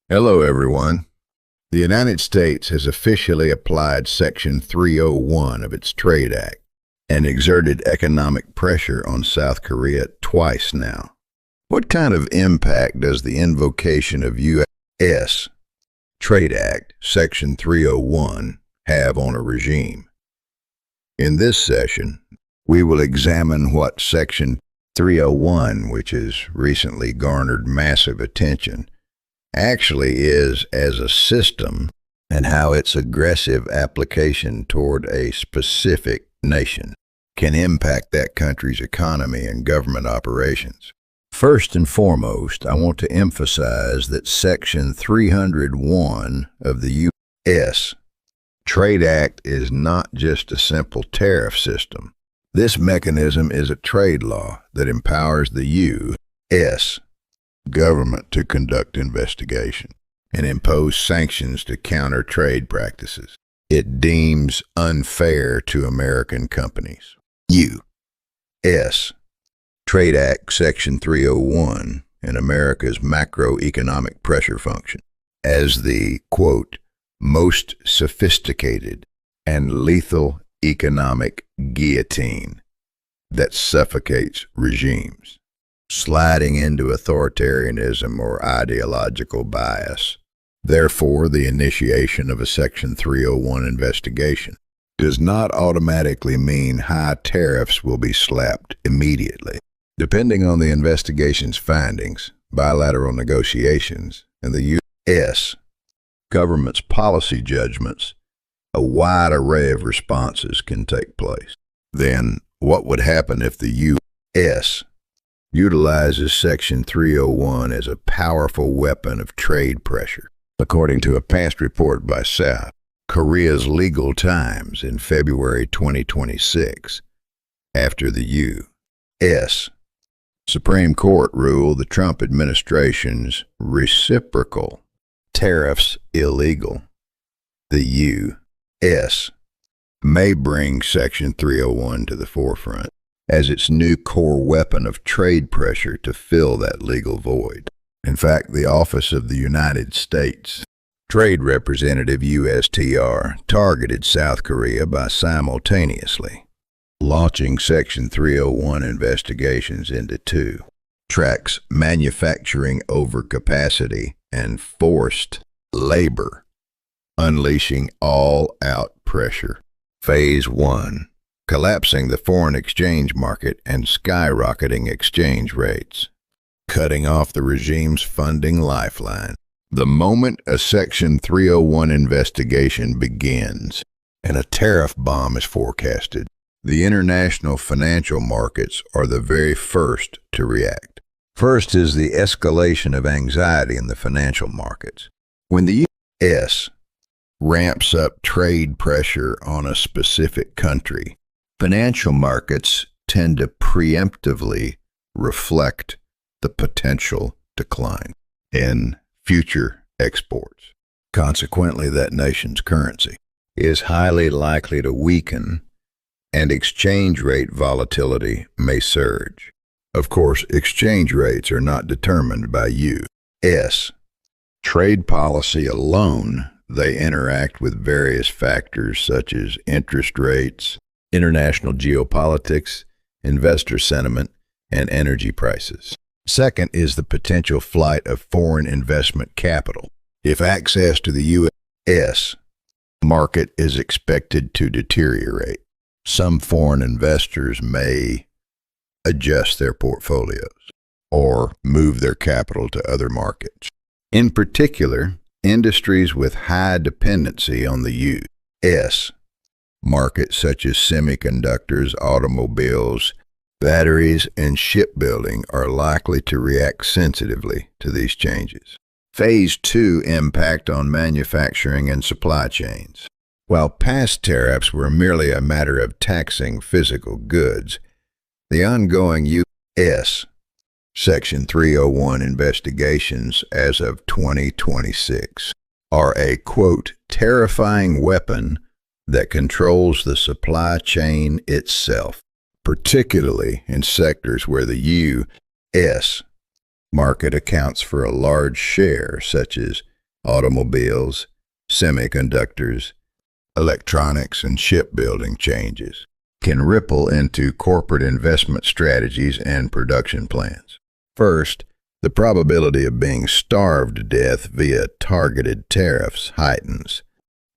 Hello, everyone. The United States has officially applied Section 301 of its Trade Act and exerted economic pressure on South Korea twice now. What kind of impact does the invocation of U.S. Trade Act Section 301 have on a regime? In this session, we will examine what Section 301, which has recently garnered massive attention, actually is as a system and how its aggressive application toward a specific nation can impact that country's economy and government operations. First and foremost, I want to emphasize that Section 301 of the U.S. Trade Act is not just a simple tariff system. This mechanism is a trade law that empowers the U.S. government to conduct investigation and impose sanctions to counter trade practices it deems unfair to American companies. U.S. Trade Act Section 301 and America's macroeconomic pressure function as the, quote, most sophisticated and lethal economic guillotine that suffocates regimes, sliding into authoritarianism or ideological bias. Therefore, the initiation of a Section 301 investigation does not automatically mean high tariffs will be slapped immediately. Depending on the investigation's findings, bilateral negotiations, and the U.S. government's policy judgments, a wide array of responses can take place. Then, what would happen if the U.S. utilizes Section 301 as a powerful weapon of trade pressure? According to a past report by South Korea's Legal Times in February 2026, after the U.S. Supreme Court ruled the Trump administration's reciprocal tariffs illegal, the U.S. may bring Section 301 to the forefront as its new core weapon of trade pressure to fill that legal void. In fact, the Office of the United States Trade Representative USTR targeted South Korea by simultaneously launching Section 301 investigations into two tracks: manufacturing overcapacity and forced labor, unleashing all-out pressure. Phase 1. Collapsing the foreign exchange market and skyrocketing exchange rates, cutting off the regime's funding lifeline. The moment a Section 301 investigation begins and a tariff bomb is forecasted, the international financial markets are the very first to react. First is the escalation of anxiety in the financial markets. When the U.S. ramps up trade pressure on a specific country, financial markets tend to preemptively reflect the potential decline in future exports. Consequently, that nation's currency is highly likely to weaken and exchange rate volatility may surge. Of course, exchange rates are not determined by U.S. trade policy alone. They interact with various factors such as interest rates, international geopolitics, investor sentiment, and energy prices. Second is the potential flight of foreign investment capital. If access to the U.S. market is expected to deteriorate, some foreign investors may adjust their portfolios or move their capital to other markets. In particular, industries with high dependency on the U.S. market, such as semiconductors, automobiles, batteries, and shipbuilding, are likely to react sensitively to these changes. Phase 2. Impact on manufacturing and supply chains. While past tariffs were merely a matter of taxing physical goods, the ongoing U.S. Section 301 investigations as of 2026 are a, quote, terrifying weapon that controls the supply chain itself, particularly in sectors where the U.S. market accounts for a large share, such as automobiles, semiconductors, electronics, and shipbuilding changes can ripple into corporate investment strategies and production plans. First, the probability of being starved to death via targeted tariffs heightens.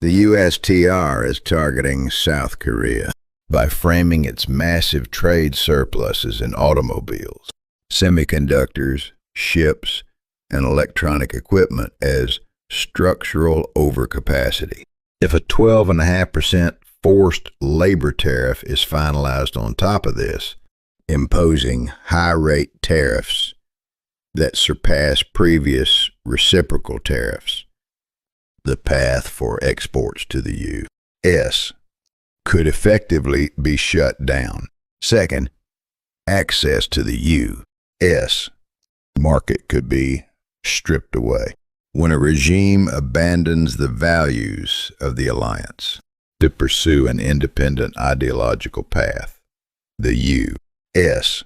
The USTR is targeting South Korea by framing its massive trade surpluses in automobiles, semiconductors, ships, and electronic equipment as structural overcapacity. If a 12.5% forced labor tariff is finalized on top of this, imposing high-rate tariffs that surpass previous reciprocal tariffs, the path for exports to the U.S. could effectively be shut down. Second, access to the U.S. market could be stripped away. When a regime abandons the values of the alliance to pursue an independent ideological path, the U.S.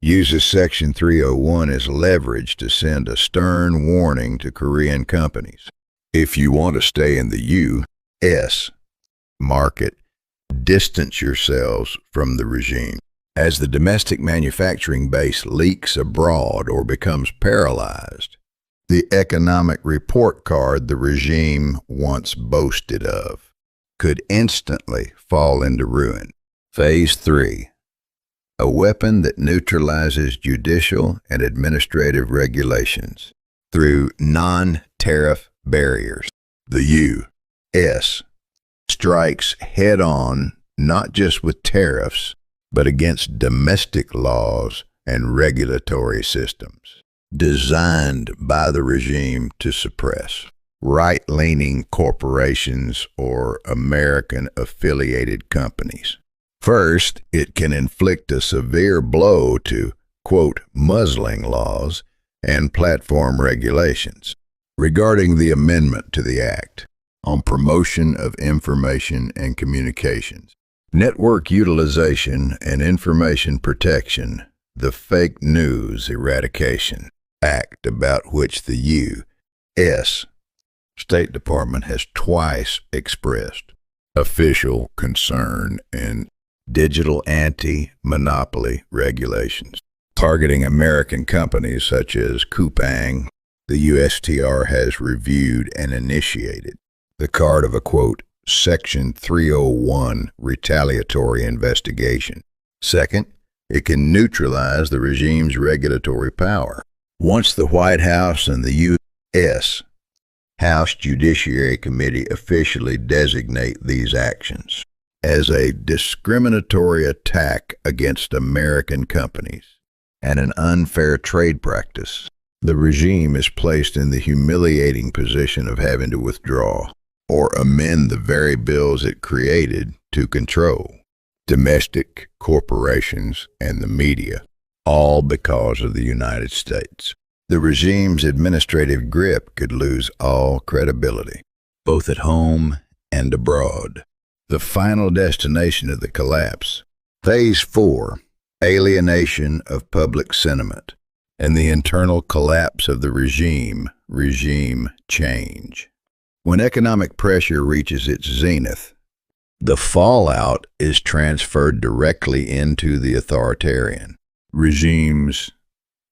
uses Section 301 as leverage to send a stern warning to Korean companies. If you want to stay in the U.S. market, distance yourselves from the regime. As the domestic manufacturing base leaks abroad or becomes paralyzed, the economic report card the regime once boasted of could instantly fall into ruin. Phase 3. A weapon that neutralizes judicial and administrative regulations through non-tariff barriers. The U.S. strikes head-on not just with tariffs, but against domestic laws and regulatory systems designed by the regime to suppress right-leaning corporations or American-affiliated companies. First, it can inflict a severe blow to, quote, muzzling laws and platform regulations. Regarding the amendment to the Act on Promotion of Information and Communications, Network Utilization and Information Protection, the Fake News Eradication Act, about which the U.S. State Department has twice expressed official concern in digital anti-monopoly regulations targeting American companies such as CoupD'etat. The USTR has reviewed and initiated the card of a, quote, Section 301 retaliatory investigation. Second, it can neutralize the regime's regulatory power. Once the White House and the U.S. House Judiciary Committee officially designate these actions as a discriminatory attack against American companies and an unfair trade practice, the regime is placed in the humiliating position of having to withdraw or amend the very bills it created to control domestic corporations and the media, all because of the United States. The regime's administrative grip could lose all credibility, both at home and abroad. The final destination of the collapse. Phase 4, alienation of public sentiment and the internal collapse of the regime change. When economic pressure reaches its zenith, the fallout is transferred directly into the authoritarian regime's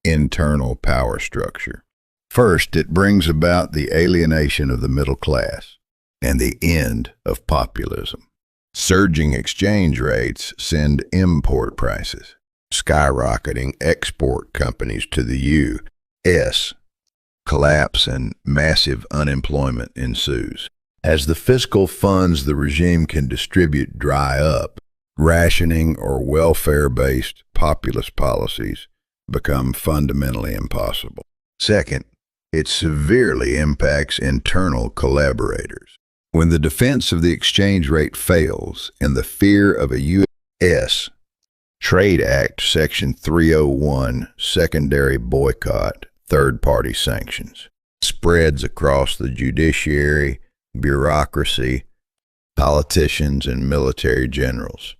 internal power structure. First, it brings about the alienation of the middle class and the end of populism. Surging exchange rates send import prices skyrocketing, export companies to the U.S. collapse, and massive unemployment ensues. As the fiscal funds the regime can distribute dry up, rationing or welfare-based populist policies become fundamentally impossible. Second, it severely impacts internal collaborators. When the defense of the exchange rate fails and the fear of a U.S. Trade Act Section 301 secondary boycott, third-party sanctions, spreads across the judiciary, bureaucracy, politicians, and military generals,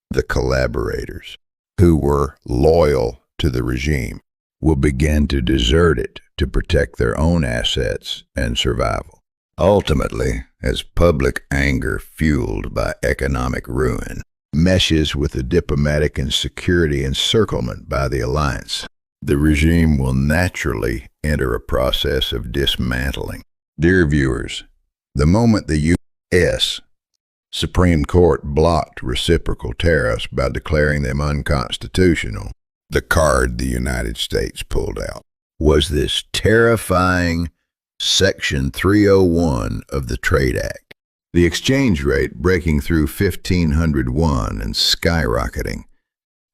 the collaborators who were loyal to the regime will begin to desert it to protect their own assets and survival. Ultimately, as public anger fueled by economic ruin meshes with the diplomatic and security encirclement by the alliance, the regime will naturally enter a process of dismantling. Dear viewers, the moment the U.S. Supreme Court blocked reciprocal tariffs by declaring them unconstitutional, the card the United States pulled out was this terrifying Section 301 of the Trade Act. The exchange rate breaking through 1,501 and skyrocketing,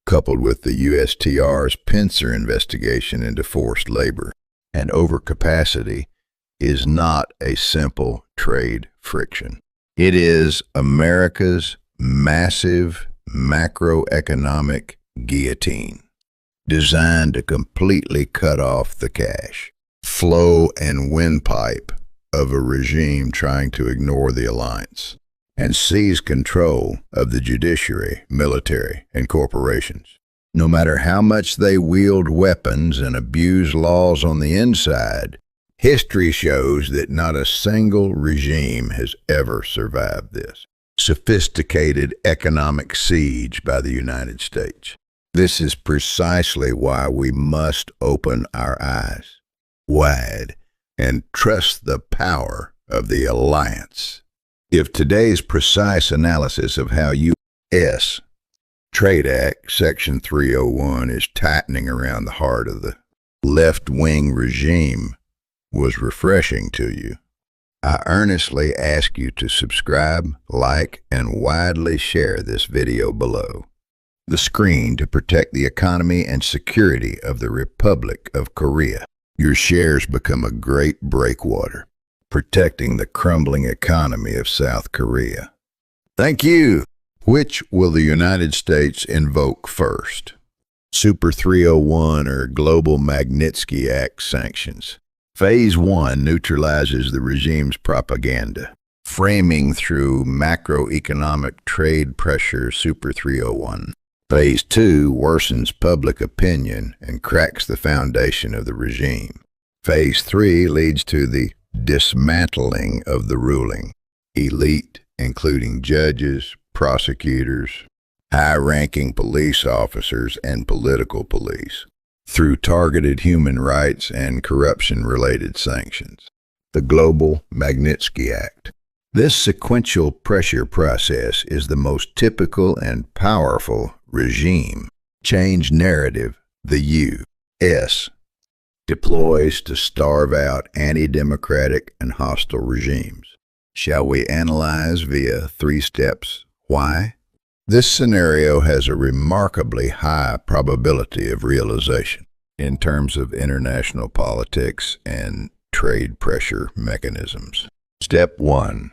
coupled with the USTR's pincer investigation into forced labor and overcapacity, is not a simple trade friction. It is America's massive macroeconomic guillotine, designed to completely cut off the cash flow and windpipe of a regime trying to ignore the alliance and seize control of the judiciary, military, and corporations. No matter how much they wield weapons and abuse laws on the inside, history shows that not a single regime has ever survived this sophisticated economic siege by the United States. This is precisely why we must open our eyes wide and trust the power of the alliance. If today's precise analysis of how U.S. Trade Act Section 301 is tightening around the heart of the left-wing regime was refreshing to you, I earnestly ask you to subscribe, like, and widely share this video below the screen to protect the economy and security of the Republic of Korea. Your shares become a great breakwater, protecting the crumbling economy of South Korea. Thank you. Which will the United States invoke first? Super 301 or Global Magnitsky Act sanctions? Phase 1 neutralizes the regime's propaganda, framing through macroeconomic trade pressure Super 301. Phase 2 worsens public opinion and cracks the foundation of the regime. Phase 3 leads to the dismantling of the ruling elite, including judges, prosecutors, high-ranking police officers, and political police, through targeted human rights and corruption-related sanctions. The Global Magnitsky Act. This sequential pressure process is the most typical and powerful regime change narrative the U.S. deploys to starve out anti-democratic and hostile regimes. Shall we analyze via 3 steps why? This scenario has a remarkably high probability of realization in terms of international politics and trade pressure mechanisms. Step 1.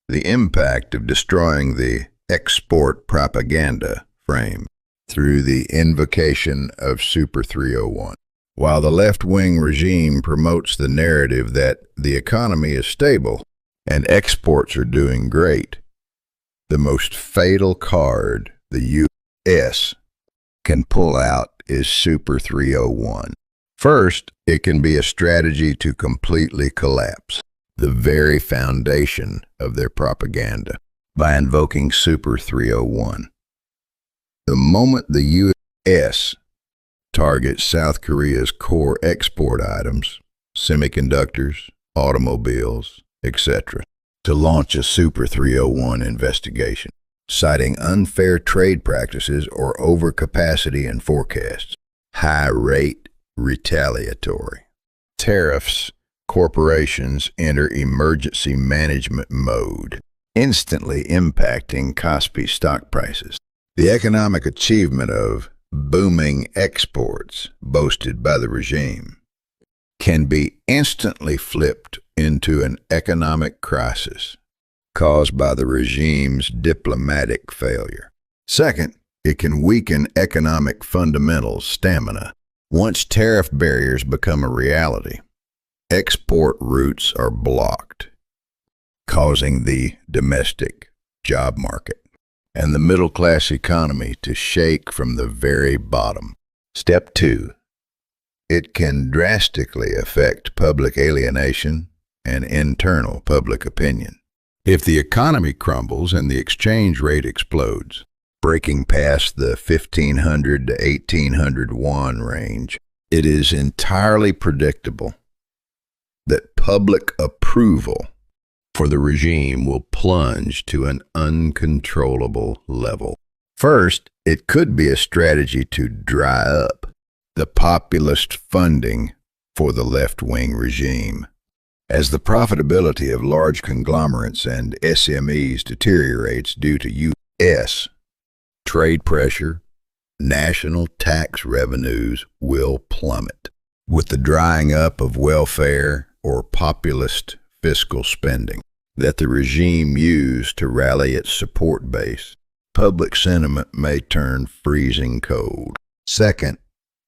The impact of destroying the export propaganda frame through the invocation of Super 301. While the left-wing regime promotes the narrative that the economy is stable and exports are doing great, the most fatal card the U.S. can pull out is Super 301. First, it can be a strategy to completely collapse the very foundation of their propaganda by invoking Super 301. The moment the U.S. targets South Korea's core export items, semiconductors, automobiles, etc., to launch a Super 301 investigation, citing unfair trade practices or overcapacity in forecasts, high-rate retaliatory tariffs, corporations enter emergency management mode, instantly impacting Kospi stock prices. The economic achievement of booming exports boasted by the regime can be instantly flipped into an economic crisis caused by the regime's diplomatic failure. Second, it can weaken economic fundamentals stamina. Once tariff barriers become a reality, export routes are blocked, causing the domestic job market and the middle-class economy to shake from the very bottom. Step 2. it can drastically affect public alienation and internal public opinion. If the economy crumbles and the exchange rate explodes, breaking past the 1,500 to 1,800 won range, it is entirely predictable that public approval for the regime will plunge to an uncontrollable level. First, it could be a strategy to dry up the populist funding for the left-wing regime. As the profitability of large conglomerates and SMEs deteriorates due to U.S. trade pressure, national tax revenues will plummet. With the drying up of welfare or populist fiscal spending that the regime used to rally its support base, public sentiment may turn freezing cold. Second,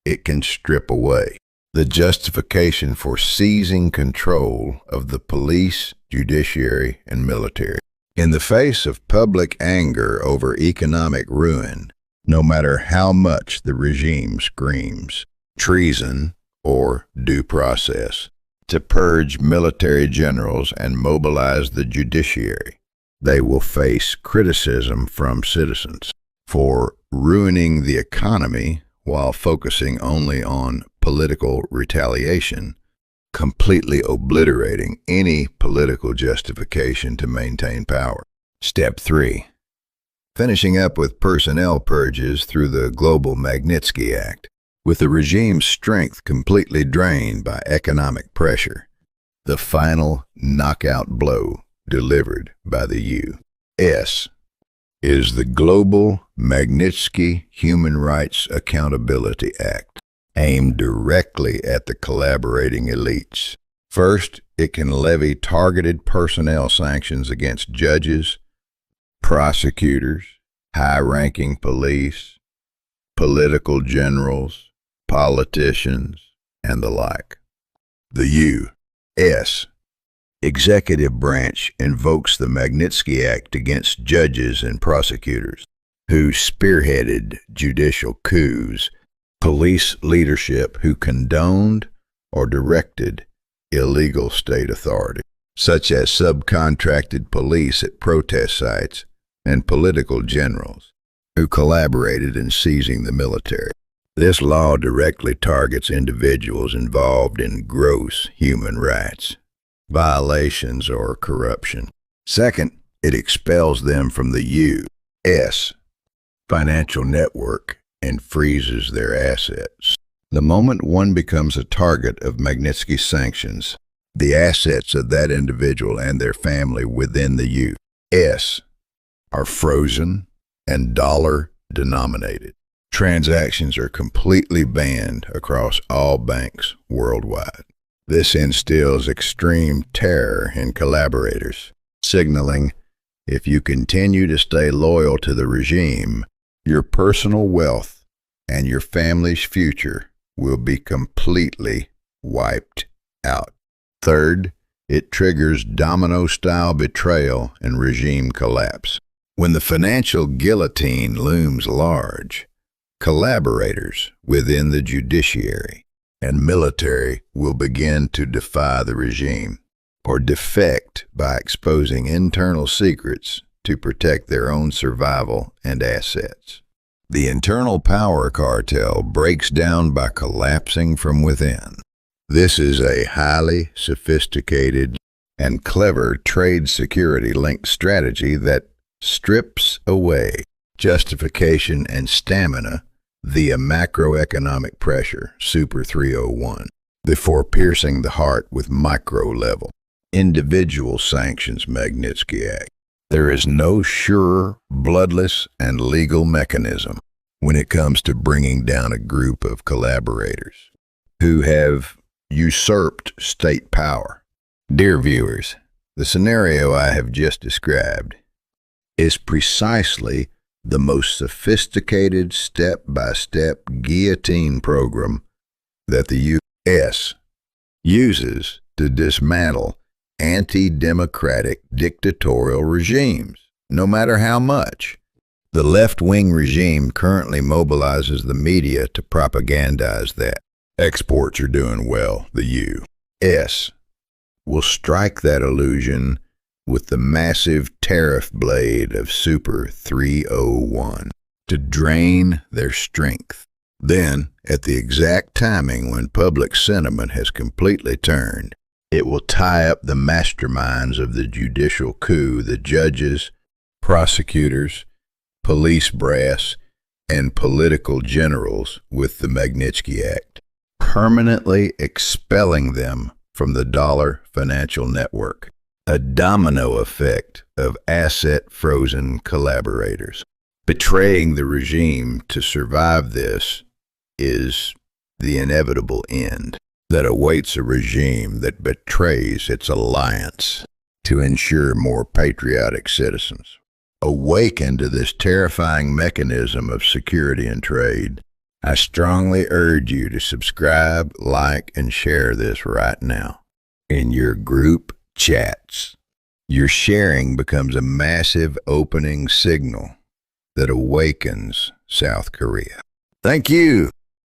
it can strip away the justification for seizing control of the police, judiciary, and military. In the face of public anger over economic ruin, no matter how much the regime screams treason or due process to purge military generals and mobilize the judiciary, they will face criticism from citizens for ruining the economy while focusing only on political retaliation, completely obliterating any political justification to maintain power. Step 3. Finishing up with personnel purges through the global Magnitsky Act. With the regime's strength completely drained by economic pressure, the final knockout blow delivered by the U.S. is the Global Magnitsky Human Rights Accountability Act, aimed directly at the collaborating elites. First, it can levy targeted personnel sanctions against judges, prosecutors, high-ranking police, political generals, politicians, and the like. The U.S. executive branch invokes the Magnitsky Act against judges and prosecutors who spearheaded judicial coups, police leadership who condoned or directed illegal state authority, such as subcontracted police at protest sites, and political generals who collaborated in seizing the military. This law directly targets individuals involved in gross human rights violations or corruption. Second, it expels them from the U.S. financial network and freezes their assets. The moment one becomes a target of Magnitsky sanctions, the assets of that individual and their family within the U.S. are frozen and dollar-denominated. Transactions are completely banned across all banks worldwide. This instills extreme terror in collaborators, signaling, if you continue to stay loyal to the regime, your personal wealth and your family's future will be completely wiped out. Third, it triggers domino-style betrayal and regime collapse. When the financial guillotine looms large, collaborators within the judiciary and military will begin to defy the regime or defect by exposing internal secrets to protect their own survival and assets. The internal power cartel breaks down by collapsing from within. This is a highly sophisticated and clever trade security-linked strategy that strips away justification and stamina via macroeconomic pressure, Super 301, before piercing the heart with micro-level, individual sanctions Magnitsky Act. There is no sure, bloodless, and legal mechanism when it comes to bringing down a group of collaborators who have usurped state power. Dear viewers, the scenario I have just described is precisely the most sophisticated step-by-step guillotine program that the U.S. uses to dismantle anti-democratic dictatorial regimes, no matter how much. The left-wing regime currently mobilizes the media to propagandize that. Exports are doing well, the U.S. will strike that illusion with the massive tariff blade of Super 301 to drain their strength. Then, at the exact timing when public sentiment has completely turned, it will tie up the masterminds of the judicial coup, the judges, prosecutors, police brass, and political generals with the Magnitsky Act, permanently expelling them from the dollar financial network. A domino effect of asset-frozen collaborators. Betraying the regime to survive this is the inevitable end that awaits a regime that betrays its alliance to ensure more patriotic citizens. Awaken to this terrifying mechanism of security and trade. I strongly urge you to subscribe, like, and share this right now in your group chats. Your sharing becomes a massive opening signal that awakens South Korea. Thank you.